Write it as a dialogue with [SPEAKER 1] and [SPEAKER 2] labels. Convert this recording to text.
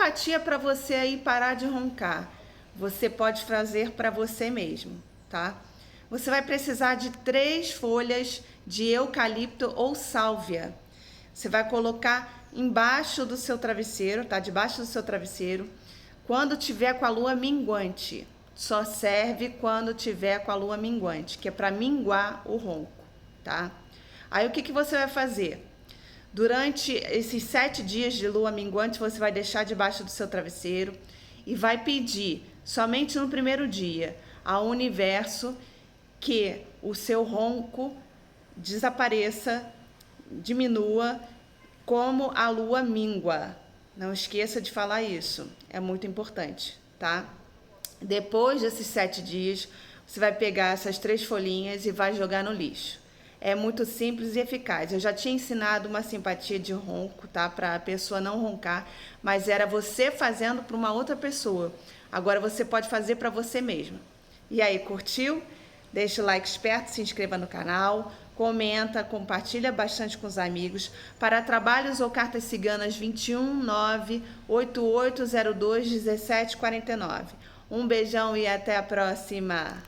[SPEAKER 1] simpatia para você aí parar de roncar, você pode fazer para você mesmo, tá? Você vai precisar de 3 folhas de eucalipto ou sálvia. Você vai colocar embaixo do seu travesseiro, tá? Debaixo do seu travesseiro, quando tiver com a lua minguante. Só serve quando tiver com a lua minguante, que é para minguar o ronco, tá? Aí o que você vai fazer? Durante esses 7 dias de lua minguante, você vai deixar debaixo do seu travesseiro e vai pedir, somente no primeiro dia, ao universo que o seu ronco desapareça, diminua, como a lua mingua. Não esqueça de falar isso, é muito importante, tá? Depois desses 7 dias, você vai pegar essas 3 folhinhas e vai jogar no lixo. É muito simples e eficaz. Eu já tinha ensinado uma simpatia de ronco, tá? Para a pessoa não roncar, mas era você fazendo para uma outra pessoa. Agora você pode fazer para você mesmo. E aí, curtiu? Deixa o like esperto, se inscreva no canal, comenta, compartilha bastante com os amigos. Para trabalhos ou cartas ciganas, 21 98802 1749. Um beijão e até a próxima!